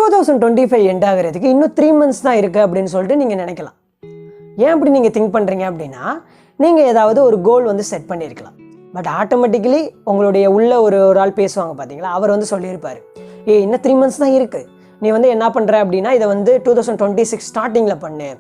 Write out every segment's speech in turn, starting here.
2025 end ஆகிறதுக்கு இன்னும் 3 months தான் இருக்குது அப்படின்னு சொல்லிட்டு நீங்கள் நினைக்கலாம். ஏன் அப்படி நீங்கள் திங்க் பண்ணுறீங்க அப்படின்னா, நீங்கள் ஏதாவது ஒரு கோல் வந்து செட் பண்ணியிருக்கலாம். பட் ஆட்டோமேட்டிக்கலி உங்களுடைய உள்ள ஒரு ஆள் பேசுவாங்க பார்த்தீங்களா, அவர் வந்து சொல்லியிருப்பார், இன்னும் 3 மந்த்ஸ் தான் இருக்குது, நீ வந்து என்ன பண்ணுற அப்படின்னா இதை வந்து 2026 ஸ்டார்டிங்கில் பண்ணு,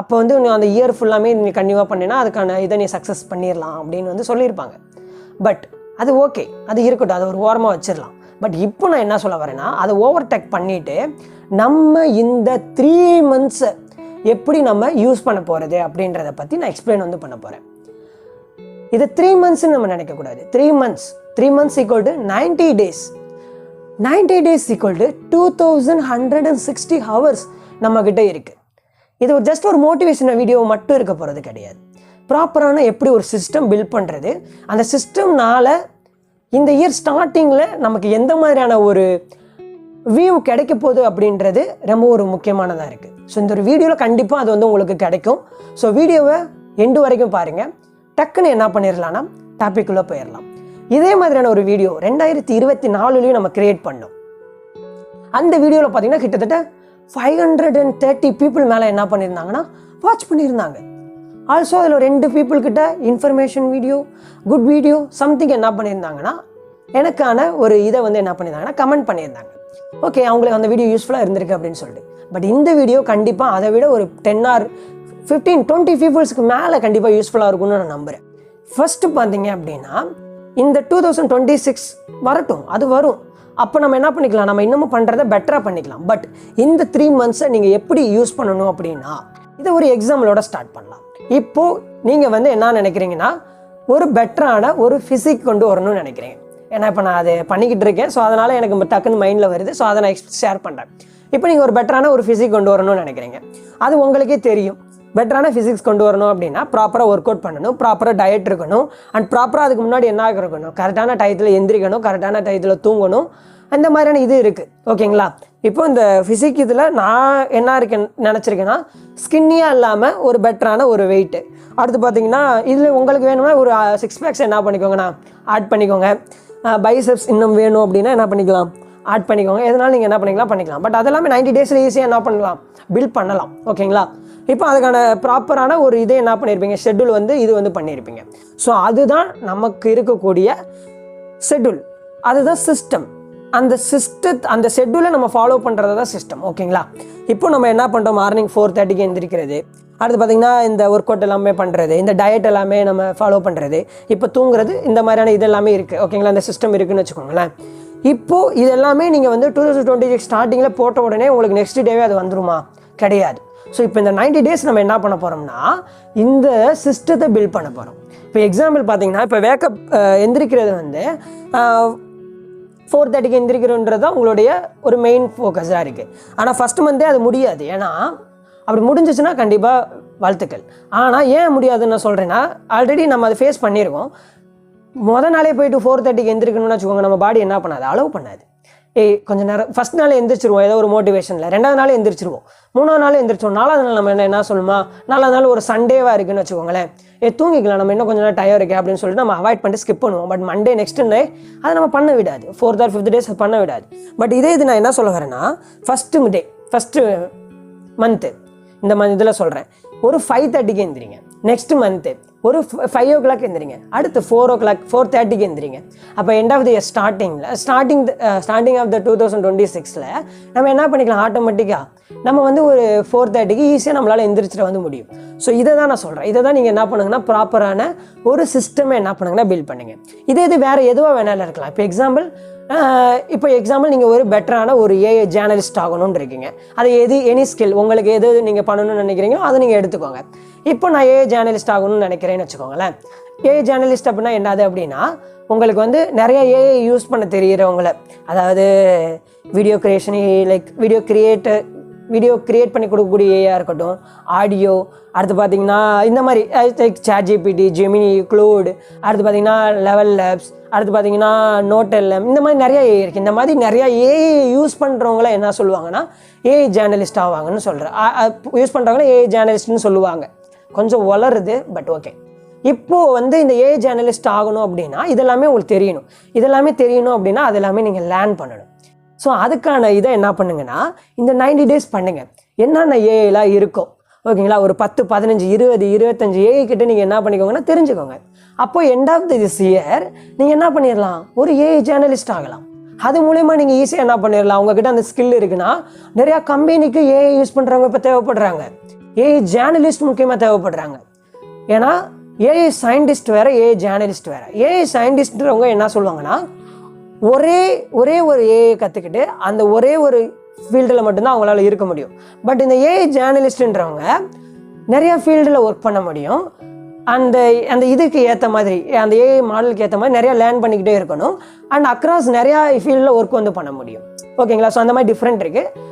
அப்போ வந்து நீ அந்த இயர் ஃபுல்லாமே நீ கன்டினியூவாக பண்ணினா அதுக்கான இதை நீ சக்ஸஸ் பண்ணிடலாம் அப்படின்னு வந்து சொல்லியிருப்பாங்க. பட் அது ஓகே, அது இருக்கட்டும், அதை ஒரு ஓரமாக வச்சிடலாம். பட் இப்போ நான் என்ன சொல்ல வரேன்னா, அதை ஓவர்டேக் பண்ணிவிட்டு நம்ம இந்த 3 மந்த்ஸை எப்படி நம்ம யூஸ் பண்ண போகிறது அப்படின்றத பற்றி நான் எக்ஸ்பிளைன் வந்து பண்ண போகிறேன். இது 3 மந்த்ஸ்ன்னு நம்ம நினைக்கக்கூடாது. 3 months equal to 90 days. 90 days equal to 2160 hours நம்மக்கிட்ட இருக்குது. இது ஒரு ஜஸ்ட் ஒரு மோட்டிவேஷனல் வீடியோ மட்டும் இருக்க போகிறது கிடையாது. ப்ராப்பரான எப்படி ஒரு சிஸ்டம் பில்ட் பண்ணுறது, அந்த சிஸ்டம்னால் இந்த இயர் ஸ்டார்டிங்கில் நமக்கு எந்த மாதிரியான ஒரு வியூ கிடைக்க போகுது அப்படின்றது ரொம்ப ஒரு முக்கியமானதாக இருக்குது. ஸோ இந்த ஒரு வீடியோவில் கண்டிப்பாக அது வந்து உங்களுக்கு கிடைக்கும். ஸோ வீடியோவை எண்டு வரைக்கும் பாருங்கள். டக்குன்னு என்ன பண்ணிடலாம்னா டாபிக்குள்ளே போயிடலாம். இதே மாதிரியான ஒரு வீடியோ 2024 நம்ம கிரியேட் பண்ணோம். அந்த வீடியோவில் பார்த்தீங்கன்னா கிட்டத்தட்ட 530 பீப்புள் மேலே என்ன பண்ணியிருந்தாங்கன்னா வாட்ச் பண்ணியிருந்தாங்க. ஆல்சோ அதில் 2 பீப்புள் கிட்ட information video, good video something என்ன பண்ணியிருந்தாங்கன்னா எனக்கான ஒரு இதை வந்து என்ன பண்ணியிருந்தாங்கன்னா கமெண்ட் பண்ணியிருந்தாங்க. ஓகே, அவங்களுக்கு அந்த வீடியோ யூஸ்ஃபுல்லாக இருந்திருக்கு அப்படின்னு சொல்லிட்டு. பட் இந்த வீடியோ கண்டிப்பாக அதை விட ஒரு 10 or 15, 20 பீப்புள்ஸ்க்கு மேலே கண்டிப்பாக யூஸ்ஃபுல்லாக இருக்கும்னு நான் நம்புகிறேன். ஃபஸ்ட்டு பார்த்தீங்க அப்படின்னா இந்த 2026 வரட்டும், அது வரும். அப்போ நம்ம என்ன பண்ணிக்கலாம், நம்ம இன்னமும் பண்ணுறதை பெட்டராக பண்ணிக்கலாம். பட் இந்த 3 மந்த்ஸை நீங்கள் எப்படி யூஸ் பண்ணணும் அப்படின்னா இதை ஒரு எக்ஸாம்பிளோட ஸ்டார்ட் பண்ணலாம். இப்போது நீங்கள் வந்து என்ன நினைக்கிறீங்கன்னா, ஒரு பெட்டரான ஒரு ஃபிசிக் கொண்டு வரணும்னு நினைக்கிறீங்க. ஏன்னா இப்போ நான் அதை பண்ணிக்கிட்டு இருக்கேன். ஸோ அதனால் எனக்கு டக்குன்னு மைண்டில் வருது. ஸோ அதை நான் ஷேர் பண்ணுறேன். இப்போ நீங்கள் ஒரு பெட்டரான ஒரு ஃபிசிக் கொண்டு வரணும்னு நினைக்கிறீங்க. அது உங்களுக்கே தெரியும். பெட்டரான ஃபிசிக்ஸ் கொண்டு வரணும் அப்படின்னா ப்ராப்பராக ஒர்க் அவுட் பண்ணணும், ப்ராப்பராக டயட் இருக்கணும், அண்ட் ப்ராப்பராக அதுக்கு முன்னாடி என்ன இருக்கணும், கரெக்டான டயத்தில் எந்திரிக்கணும், கரெக்டான டயத்தில் தூங்கணும், அந்த மாதிரியான இது இருக்குது. ஓகேங்களா? இப்போ இந்த ஃபிசிக் இதில் நான் என்ன நினச்சிருக்கேன்னா ஸ்கின்னியாக இல்லாமல் ஒரு பெட்டரான ஒரு வெயிட்டு. அடுத்து பார்த்தீங்கன்னா இதில் உங்களுக்கு வேணும்னா ஒரு 6 பேக்ஸ் என்ன பண்ணிக்கோங்கண்ணா ஆட் பண்ணிக்கோங்க. பைசெப்ஸ் இன்னும் வேணும் அப்படின்னா என்ன பண்ணிக்கலாம், ஆட் பண்ணிக்கோங்க. எதனால நீங்கள் என்ன பண்ணிக்கலாம். பட் அதெல்லாமே 90 டேஸில் ஈஸியாக என்ன பண்ணலாம், பில்ட் பண்ணலாம். ஓகேங்களா? இப்போ அதுக்கான ப்ராப்பரான ஒரு இதே என்ன பண்ணியிருப்பீங்க, ஷெட்யூல் வந்து இது வந்து பண்ணியிருப்பீங்க. ஸோ அதுதான் நமக்கு இருக்கக்கூடிய ஷெட்யூல், அதுதான் சிஸ்டம். அந்த ஷெட்யூலை நம்ம ஃபாலோ பண்ணுறது தான் சிஸ்டம். ஓகேங்களா? இப்போ நம்ம என்ன பண்ணுறோம், மார்னிங் 4:30க்கு எந்திரிக்கிறது, அடுத்து பார்த்திங்கன்னா இந்த ஒர்க் அவுட் எல்லாமே பண்ணுறது, இந்த டயட் எல்லாமே நம்ம ஃபாலோ பண்ணுறது, இப்போ தூங்குறது, இந்த மாதிரியான இது எல்லாமே இருக்குது. ஓகேங்களா? இந்த சிஸ்டம் இருக்குதுன்னு வச்சுக்கோங்களேன். இப்போது இது எல்லாமே நீங்கள் வந்து 2026 ஸ்டார்டிங்கில் போட்ட உடனே உங்களுக்கு நெக்ஸ்ட் டேவே அது வந்துருமா? கிடையாது. ஸோ இப்போ இந்த 90 டேஸ் நம்ம என்ன பண்ண போகிறோம்னா இந்த சிஸ்டத்தை பில்ட் பண்ண போகிறோம். இப்போ எக்ஸாம்பிள் பார்த்தீங்கன்னா இப்போ வேக்கப் எந்திரிக்கிறது வந்து 4:30க்கு எந்திரிக்கிறோன்றது தான் உங்களுடைய ஒரு மெயின் ஃபோக்கஸாக இருக்குது. ஆனால் ஃபஸ்ட் மந்தே அது முடியாது. ஏன்னா அப்படி முடிஞ்சிச்சுன்னா கண்டிப்பாக வாழ்த்துக்கள். ஆனால் ஏன் முடியாதுன்னு நான் சொல்கிறேன்னா, ஆல்ரெடி நம்ம அதை ஃபேஸ் பண்ணியிருக்கோம். மொதல் நாளே போய்ட்டு 4:30க்கு எந்திரிக்கணும்னு வச்சுக்கோங்க, நம்ம பாடி என்ன பண்ணாது, அலோவ் பண்ணாது. கொஞ்சம் நேரம் ஃபஸ்ட் நாளே எந்திரிச்சிருவோம், ஏதோ ஒரு மோட்டிவேஷனில். 2வது நாளே எந்திரிச்சிருவோம், 3வது நாளே எந்திரிச்சோம், 4வது நாள் நம்ம என்ன சொல்லுமா, 4வது நாள் ஒரு சண்டேவாக இருக்குன்னு வச்சுக்கோங்களேன், தூங்கிக்கலாம், நம்ம இன்னும் கொஞ்சம் நேரம் டயர் இருக்குது அப்படின்னு சொல்லிட்டு நம்ம அவாய்ட் பண்ணிட்டு ஸ்கிப் பண்ணுவோம். பட் மண்டே நெக்ஸ்ட் டே அதை நம்ம பண்ண விடாது, 4th or 5th டேஸ் பண்ண விடாது. பட் இது நான் என்ன சொல்ல வரேன்னா, ஃபஸ்ட்டு மந்த்து இந்த இதில் சொல்கிறேன், ஒரு 5:30க்கு எந்திரிங்க. நெக்ஸ்ட் மந்த்து ஒரு 5 o'clock எந்திரிங்க. அடுத்து 4 o'clock 4:30க்கு எந்திரிங்க. அப்போ end of the year starting of the 2026ல் நம்ம என்ன பண்ணிக்கலாம், ஆட்டோமேட்டிக்காக நம்ம வந்து ஒரு 4:30க்கு ஈஸியாக நம்மளால் எந்திரிச்சிட வந்து முடியும். ஸோ இதை தான் நான் சொல்கிறேன். இதை தான் நீங்கள் என்ன பண்ணுங்கன்னா ப்ராப்பரான ஒரு சிஸ்டமை என்ன பண்ணுங்கன்னா பில்ட் பண்ணுங்கள். இது வேறு எதுவாக வேணாலும் இருக்கலாம். இப்போ எக்ஸாம்பிள் நீங்கள் ஒரு பெட்டரான ஒரு ஏஐ ஜேர்னலிஸ்ட் ஆகணும்னு இருக்கீங்க. அது எனி ஸ்கில் உங்களுக்கு எது நீங்கள் பண்ணணும்னு நினைக்கிறீங்களோ அதை நீங்கள் எடுத்துக்கோங்க. இப்போ நான் ஏஐ ஜேர்னலிஸ்ட் ஆகணும்னு நினைக்கிறேன்னு வச்சுக்கோங்களேன். ஏஐ ஜேர்னலிஸ்ட் அப்படின்னா என்னது அப்படின்னா, உங்களுக்கு வந்து நிறைய ஏஐ யூஸ் பண்ண தெரிகிறவங்கள, அதாவது video creation, like video create பண்ணி கொடுக்கக்கூடிய ஏஐயாக இருக்கட்டும், ஆடியோ, அடுத்து பார்த்திங்கன்னா இந்த மாதிரி லைக் ChatGPT, ஜெமினி, க்ளோட், அடுத்து பார்த்திங்கன்னா லெவல் லேப்ஸ், அடுத்து பார்த்திங்கன்னா நோட்டெல்லம், இந்த மாதிரி நிறையா ஏஐ இருக்குது. இந்த மாதிரி நிறையா ஏஐ யூஸ் பண்ணுறவங்கள என்ன சொல்லுவாங்கன்னா ஏஐ ஜேர்னலிஸ்ட் ஆவாங்கன்னு சொல்கிறேன். யூஸ் பண்ணுறவங்கள ஏஐ ஜேர்னலிஸ்ட்னு சொல்லுவாங்க. கொஞ்சம் வளருது, பட் ஓகே. இப்போது வந்து இந்த ஏஐ ஜேர்னலிஸ்ட் ஆகணும் அப்படின்னா இதெல்லாமே உங்களுக்கு தெரியணும். இதெல்லாமே தெரியணும் அப்படின்னா அதெல்லாமே நீங்கள் லேர்ன் பண்ணணும். ஸோ அதுக்கான இதை என்ன பண்ணுங்கன்னா இந்த 90 days பண்ணுங்கள். என்னென்ன ஏஐலாம் இருக்கும் ஓகேங்களா, ஒரு 10 15 20 25 ஏஐ கிட்ட நீங்கள் என்ன பண்ணிக்கோங்கன்னா தெரிஞ்சுக்கோங்க. அப்போ எண்ட் ஆஃப் திஸ் இயர் நீங்கள் என்ன பண்ணிடலாம், ஒரு ஏஐ ஜேர்னலிஸ்ட் ஆகலாம். அது மூலயமா நீங்கள் ஈஸியாக என்ன பண்ணிடலாம், உங்ககிட்ட அந்த ஸ்கில் இருக்குன்னா நிறையா கம்பெனிக்கு ஏஐ யூஸ் பண்ணுறவங்க இப்போ தேவைப்படுறாங்க. ஏஐ ஜேர்னலிஸ்ட் முக்கியமாக தேவைப்படுறாங்க. ஏன்னா ஏஐ சயின்டிஸ்ட் வேறு, ஏஐ ஜேர்னலிஸ்ட் வேறு. ஏஐ சயின்டிஸ்ட்றவங்க என்ன சொல்லுவாங்கன்னா ஒரே ஒரு ஏஐ கற்றுக்கிட்டு அந்த ஒரே ஒரு ஃபீல்டில் மட்டும்தான் அவங்களால இருக்க முடியும். பட் இந்த ஏஐ ஜேர்னலிஸ்ட்ன்றவங்க நிறையா ஃபீல்டில் ஒர்க் பண்ண முடியும். அந்த அந்த இதுக்கு ஏற்ற மாதிரி, அந்த ஏஐ மாடலுக்கு ஏற்ற மாதிரி நிறையா லேர்ன் பண்ணிக்கிட்டே இருக்கணும். அண்ட் அக்ராஸ் நிறையா ஃபீல்டில் ஒர்க் வந்து பண்ண முடியும். ஓகேங்களா, ஸோ அந்த மாதிரி டிஃப்ரெண்ட் இருக்குது.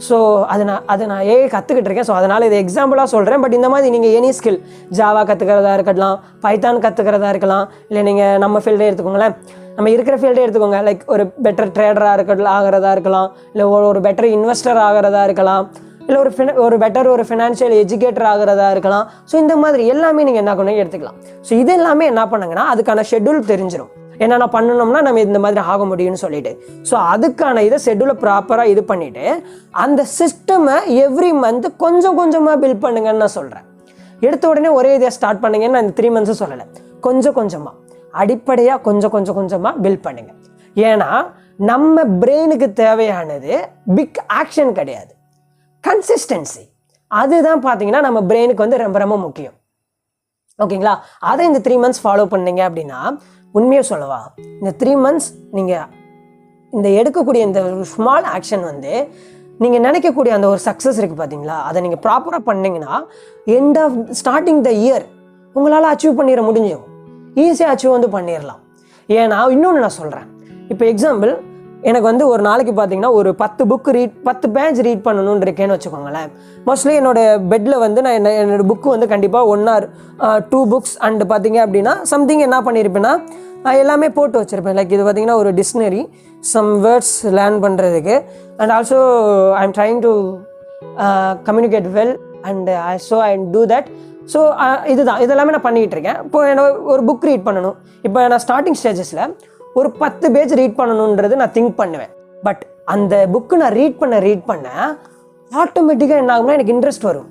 ஸோ அது நான் ஏஐ கற்றுக்கிட்டு இருக்கேன். ஸோ அதனால் இது எக்ஸாம்பிளாக சொல்கிறேன். பட் இந்த மாதிரி நீங்கள் எனி ஸ்கில், ஜாவா கற்றுக்கிறதா இருக்கலாம், பைத்தான் கற்றுக்கிறதா இருக்கலாம், இல்லை நீங்கள் நம்ம ஃபீல்டே எடுத்துக்கோங்களேன், நம்ம இருக்கிற ஃபீல்டே எடுத்துக்கோங்க. லைக் ஒரு பெட்டர் ட்ரேடராக ஆகிறதா இருக்கலாம், இல்லை ஒரு பெட்டர் இன்வெஸ்டர் ஆகிறதா இருக்கலாம், இல்லை ஒரு பெட்டர் ஒரு ஃபினான்ஷியல் எஜுகேட்டர் ஆகிறதா இருக்கலாம். ஸோ இந்த மாதிரி எல்லாமே நீங்கள் என்ன பண்ணி எடுத்துக்கலாம். ஸோ இது எல்லாமே என்ன பண்ணுங்கன்னா அதுக்கான ஷெட்யூல் தெரிஞ்சிடும். என்னென்ன பண்ணணும்னா நம்ம இந்த மாதிரி ஆக முடியும்னு சொல்லிட்டு. ஸோ அதுக்கான இதை ஷெட்யூலை ப்ராப்பராக இது பண்ணிவிட்டு அந்த சிஸ்டமை எவ்ரி மந்த் கொஞ்சம் கொஞ்சமாக பில்ட் பண்ணுங்கன்னு நான் சொல்கிறேன். எடுத்த உடனே ஒரே இதை ஸ்டார்ட் பண்ணுங்கன்னு நான் இந்த 3 months சொல்லலை. கொஞ்சம் கொஞ்சமாக அடிப்படையாக கொஞ்சமாக பில்ட் பண்ணுங்க. ஏன்னா நம்ம பிரெயினுக்கு தேவையானது பிக் ஆக்ஷன் கிடையாது, கன்சிஸ்டன்சி. அதுதான் பார்த்தீங்கன்னா நம்ம பிரெயினுக்கு வந்து ரொம்ப ரொம்ப முக்கியம். ஓகேங்களா, அதை இந்த 3 months ஃபாலோ பண்ணீங்க அப்படின்னா உண்மையாக சொல்லவா, இந்த 3 months நீங்கள் இந்த எடுக்கக்கூடிய இந்த ஸ்மால் ஆக்ஷன் வந்து நீங்கள் நினைக்கக்கூடிய அந்த ஒரு சக்ஸஸ் இருக்குது பார்த்தீங்களா, அதை நீங்கள் ப்ராப்பராக பண்ணிங்கன்னா end of starting the year உங்களால் அச்சீவ் பண்ணிட முடிஞ்சிடும். ஈஸியாக அச்சீவ் வந்து பண்ணிடலாம். ஏன்னா இன்னொன்று நான் சொல்கிறேன். இப்போ எக்ஸாம்பிள், எனக்கு வந்து ஒரு நாளைக்கு பார்த்தீங்கன்னா ஒரு 10 பேஜ் ரீட் பண்ணணும்னு இருக்கேன்னு வச்சுக்கோங்களேன். மோஸ்ட்லி என்னோடய பெட்டில் வந்து நான் என்னோடய புக்கு வந்து கண்டிப்பாக 1 or 2 books அண்டு பார்த்தீங்க அப்படின்னா சம்திங் என்ன பண்ணியிருப்பேன்னா எல்லாமே போட்டு வச்சுருப்பேன். லைக் இது பார்த்தீங்கன்னா ஒரு டிக்ஷனரி, சம் வேர்ட்ஸ் லேர்ன் பண்ணுறதுக்கு, and also I am trying to communicate well and I do that. So இதுதான், இதெல்லாமே நான் பண்ணிகிட்டு இருக்கேன். இப்போ ஒரு புக் ரீட் பண்ணணும். இப்போ நான் ஸ்டார்டிங் ஸ்டேஜஸில் ஒரு 10 பேஜ் ரீட் பண்ணணுன்றது நான் திங்க் பண்ணுவேன். பட் அந்த புக்கு நான் ரீட் பண்ண ஆட்டோமேட்டிக்காக என்ன ஆகும்னா எனக்கு இன்ட்ரெஸ்ட் வரும்.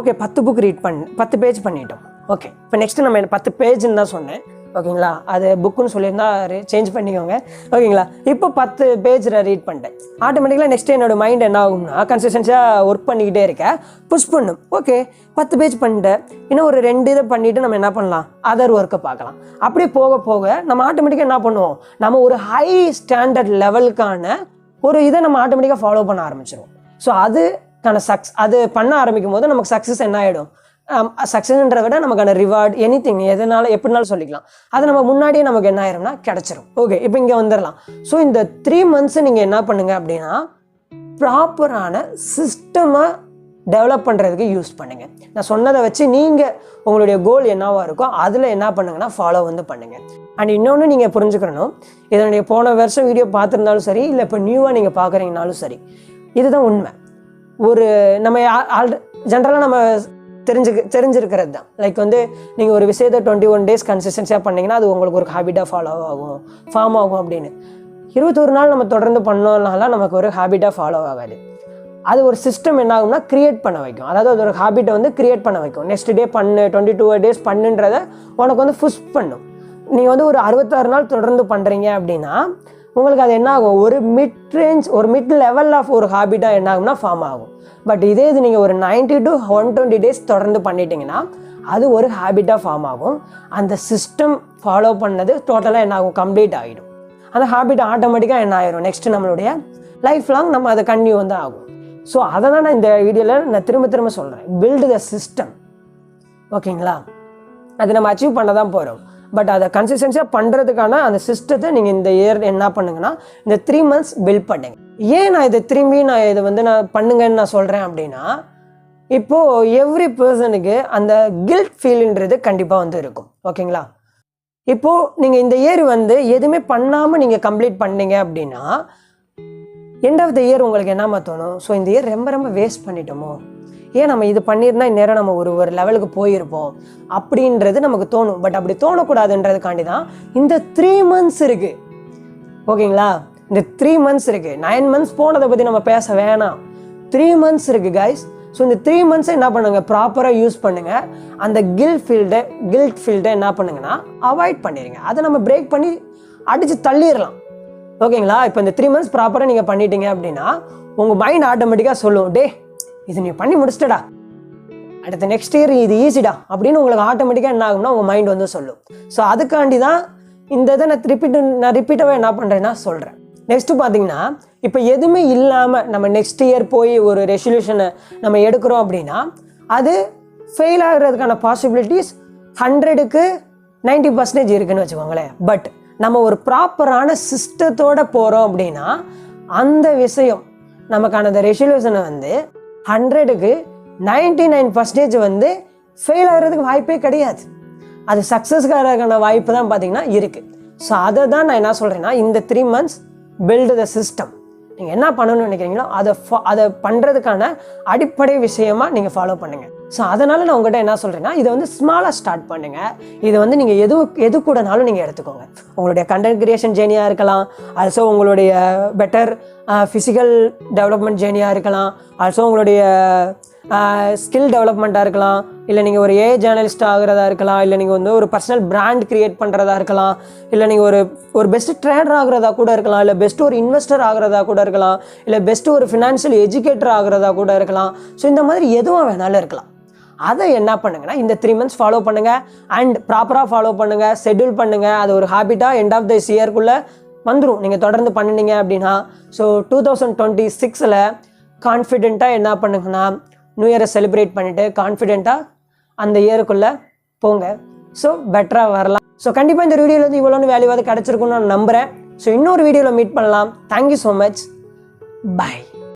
ஓகே 10 பேஜ் பண்ணிட்டோம். ஓகே இப்போ நெக்ஸ்ட்டு நம்ம 10 பேஜ்ன்னு தான் சொன்னேன். ஓகேங்களா, அது புக்குன்னு சொல்லியிருந்தா சேஞ்ச் பண்ணிக்கோங்க. ஓகேங்களா, இப்போ 10 பேஜ் ரீட் பண்ணிட்டேன். ஆட்டோமேட்டிக்கலாக நெக்ஸ்ட் என்னோடய மைண்ட் என்ன ஆகும்னா கன்சிஸ்டன்ஸியாக ஒர்க் பண்ணிக்கிட்டே இருக்கேன், புஷ் பண்ணும். ஓகே 10 பேஜ் பண்ணிட்டேன், இன்னும் ஒரு 2 இதை பண்ணிவிட்டு நம்ம என்ன பண்ணலாம், அதர் ஒர்க்கை பார்க்கலாம். அப்படியே போக போக நம்ம ஆட்டோமேட்டிக்காக என்ன பண்ணுவோம், நம்ம ஒரு ஹை ஸ்டாண்டர்ட் லெவலுக்கான ஒரு இதை நம்ம ஆட்டோமேட்டிக்காக ஃபாலோ பண்ண ஆரம்பிச்சிடும். ஸோ அதுக்கான அது பண்ண ஆரம்பிக்கும் போது நமக்கு சக்ஸஸ் என்ன ஆகிடும், சக்ஸஸ்ன்றதை விட நமக்கான ரிவார்டு எனிதிங் எப்படினாலும் சொல்லிக்கலாம். அது நம்ம முன்னாடியே நமக்கு என்ன ஆயிரும்னா கிடச்சிரும். ஓகே இப்போ இங்கே வந்துடலாம். ஸோ இந்த 3 months நீங்கள் என்ன பண்ணுங்க அப்படின்னா ப்ராப்பரான சிஸ்டமை டெவலப் பண்ணுறதுக்கு யூஸ் பண்ணுங்கள். நான் சொன்னதை வச்சு நீங்கள் உங்களுடைய கோல் என்னவாக இருக்கோ அதில் என்ன பண்ணுங்கன்னா ஃபாலோ வந்து பண்ணுங்கள். அண்ட் இன்னொன்று நீங்கள் புரிஞ்சுக்கணும், இதனுடைய போன வருஷம் வீடியோ பார்த்துருந்தாலும் சரி, இல்லை இப்போ நியூவாக நீங்கள் பார்க்குறீங்கனாலும் சரி, இதுதான் உண்மை. ஒரு நம்ம ஜென்ரலாக நம்ம தெரிஞ்சிருக்கிறது தான். லைக் வந்து நீங்கள் ஒரு விஷயத்தை 21 days கன்சிஸ்டன்சியாக பண்ணிங்கன்னா அது உங்களுக்கு ஒரு ஹேபிட்டாக ஃபார்ம் ஆகும் அப்படின்னு. 21 நாள் நம்ம தொடர்ந்து பண்ணோம்னால நமக்கு ஒரு ஹேபிட்டாக ஃபாலோ ஆகாது. அது ஒரு சிஸ்டம் என்ன ஆகும்னா கிரியேட் பண்ண வைக்கும். அதாவது அது ஒரு ஹேபிட்டை வந்து கிரியேட் பண்ண வைக்கும். நெக்ஸ்ட் டே பண்ணு, 22 days பண்ணுன்றதை உனக்கு வந்து புஷ் பண்ணும். நீங்கள் வந்து ஒரு 66 நாள் தொடர்ந்து பண்ணுறீங்க அப்படின்னா உங்களுக்கு அது என்ன ஆகும், ஒரு மிட் லெவல் ஆஃப் ஒரு ஹேபிட்டாக என்ன ஆகும்னா ஃபார்ம் ஆகும். பட் இதே இது நீங்கள் ஒரு 90 to 120 days தொடர்ந்து பண்ணிட்டீங்கன்னா அது ஒரு ஹேபிட்டாக ஃபார்ம் ஆகும். அந்த சிஸ்டம் ஃபாலோ பண்ணது டோட்டலாக என்ன ஆகும், கம்ப்ளீட் ஆகிடும். அந்த ஹேபிட் ஆட்டோமேட்டிக்காக என்ன ஆகிடும், நெக்ஸ்ட் நம்மளுடைய லைஃப் லாங் நம்ம அதை கன்டினியூ வந்து ஆகும். ஸோ அதை தான் நான் இந்த வீடியோவில் நான் திரும்ப சொல்கிறேன், பில்டு த சிஸ்டம். ஓகேங்களா, அது நம்ம அச்சீவ் பண்ண தான் போகிறோம். பட் அதை கன்சிஸ்டன்சியாக பண்ணுறதுக்கான அந்த சிஸ்டத்தை நீங்கள் இந்த இயர் என்ன பண்ணுங்கன்னா இந்த 3 months பில்ட் பண்ணுங்க. ஏன் நான் இதை திரும்பி இதை வந்து நான் பண்ணுங்கன்னு நான் சொல்கிறேன் அப்படின்னா, இப்போது எவ்ரி பர்சனுக்கு அந்த கில்ட் ஃபீல்ன்றது கண்டிப்பாக வந்து இருக்கும். ஓகேங்களா, இப்போது நீங்கள் இந்த இயர் வந்து எதுவுமே பண்ணாமல் நீங்கள் கம்ப்ளீட் பண்ணீங்க அப்படின்னா எண்ட் ஆஃப் த இயர் உங்களுக்கு என்னமா தோணும், ஸோ இந்த இயர் ரொம்ப வேஸ்ட் பண்ணிட்டோமோ, ஏன் நம்ம இது பண்ணியிருந்தா இந்நேரம் நம்ம ஒரு லெவலுக்கு போயிருப்போம் அப்படின்றது நமக்கு தோணும். பட் அப்படி தோணக்கூடாதுன்றதுக்காண்டி தான் இந்த 3 months இருக்குது. ஓகேங்களா, இந்த 3 months இருக்குது. 9 months போனதை பற்றி நம்ம பேச வேணாம். 3 months இருக்குது கைஸ். ஸோ இந்த 3 months என்ன பண்ணுங்கள், ப்ராப்பராக யூஸ் பண்ணுங்கள். அந்த கில்ட் ஃபீல்டை என்ன பண்ணுங்கன்னா அவாய்ட் பண்ணிடுங்க. அதை நம்ம பிரேக் பண்ணி அடித்து தள்ளிடலாம். ஓகேங்களா? இப்போ இந்த 3 months ப்ராப்பராக நீங்கள் பண்ணிட்டீங்க அப்படின்னா உங்கள் மைண்ட் ஆட்டோமேட்டிக்காக சொல்லும், டே இது நீ பண்ணி முடிச்சிட்டடா, அடுத்த நெக்ஸ்ட் இயர் இது ஈஸிடா அப்படின்னு உங்களுக்கு ஆட்டோமேட்டிக்காக என்ன ஆகும்னா உங்கள் மைண்ட் வந்து சொல்லும். ஸோ அதுக்காண்டி தான் இந்த இதை நான் ரிப்பீட்டாகவே என்ன பண்ணுறேன்னா சொல்கிறேன். நெக்ஸ்ட்டு பார்த்தீங்கன்னா, இப்போ எதுவுமே இல்லாமல் நம்ம நெக்ஸ்ட் இயர் போய் ஒரு ரெசல்யூஷனை நம்ம எடுக்கிறோம் அப்படின்னா அது ஃபெயில் ஆகிறதுக்கான பாசிபிலிட்டிஸ் 100க்கு 90% இருக்குதுன்னு வச்சுக்கோங்களேன். பட் நம்ம ஒரு ப்ராப்பரான சிஸ்டத்தோடு போகிறோம் அப்படின்னா அந்த விஷயம் நமக்கான அந்த ரெசல்யூஷனை வந்து 100க்கு 99% வந்து ஃபெயில் ஆகிறதுக்கு வாய்ப்பே கிடையாது. அது சக்ஸஸ்க்கான வாய்ப்பு தான் பார்த்தீங்கன்னா இருக்குது. ஸோ அதை தான் நான் என்ன சொல்கிறேன்னா, இந்த 3 months பில்டு த சிஸ்டம். நீங்கள் என்ன பண்ணணும்னு நினைக்கிறீங்களோ அதை பண்ணுறதுக்கான அடிப்படை விஷயமாக நீங்கள் ஃபாலோ பண்ணுங்கள். ஸோ அதனால் நான் உங்கள்கிட்ட என்ன சொல்கிறேன்னா, இதை வந்து ஸ்மாலாக ஸ்டார்ட் பண்ணுங்கள். இதை வந்து நீங்கள் எது கூடனாலும் நீங்கள் எடுத்துக்கோங்க. உங்களுடைய கண்டென்ட் கிரியேஷன் ஜேர்னியாக இருக்கலாம், ஆல்சோ உங்களுடைய பெட்டர் ஃபிசிக்கல் டெவலப்மெண்ட் ஜேர்னியாக இருக்கலாம், ஆல்சோ உங்களுடைய ஸ்கில் டெவலப்மெண்ட்டாக இருக்கலாம், இல்லை நீங்கள் ஒரு ஏஐ ஜேர்னலிஸ்ட் ஆகிறதா இருக்கலாம், இல்லை நீங்கள் வந்து ஒரு பர்சனல் பிராண்ட் க்ரியேட் பண்ணுறதா இருக்கலாம், இல்லை நீங்கள் ஒரு பெஸ்ட்டு ட்ரேடர் ஆகிறதா கூட இருக்கலாம், இல்லை பெஸ்ட்டு ஒரு இன்வெஸ்டர் ஆகிறதா கூட இருக்கலாம், இல்லை பெஸ்ட்டு ஒரு ஃபினான்ஷியல் எஜுகேட்டர் ஆகிறதா கூட இருக்கலாம். ஸோ இந்த மாதிரி எதுவும் வேணாலும் இருக்கலாம். அதை என்ன பண்ணுங்கன்னா இந்த 3 months ஃபாலோ பண்ணுங்கள் அண்ட் ப்ராப்பராக ஃபாலோ பண்ணுங்கள், ஷெட்யூல் பண்ணுங்கள். அது ஒரு ஹேபிட்டாக எண்ட் ஆஃப் திஸ் இயர்க்குள்ளே வந்துடும் நீங்கள் தொடர்ந்து பண்ணினீங்க அப்படின்னா. ஸோ 2026 கான்ஃபிடென்ட்டாக என்ன பண்ணுங்கன்னா நியூ இயரை செலிப்ரேட் பண்ணிவிட்டு கான்ஃபிடென்ட்டாக அந்த இயருக்குள்ளே போங்க. ஸோ பெட்டராக வரலாம். ஸோ கண்டிப்பாக இந்த வீடியோவில் வந்து இவ்வளோ வேல்யூவாக கிடச்சிருக்குன்னு நான் நம்புகிறேன். ஸோ இன்னொரு வீடியோவில் மீட் பண்ணலாம். Thank you so much. பை.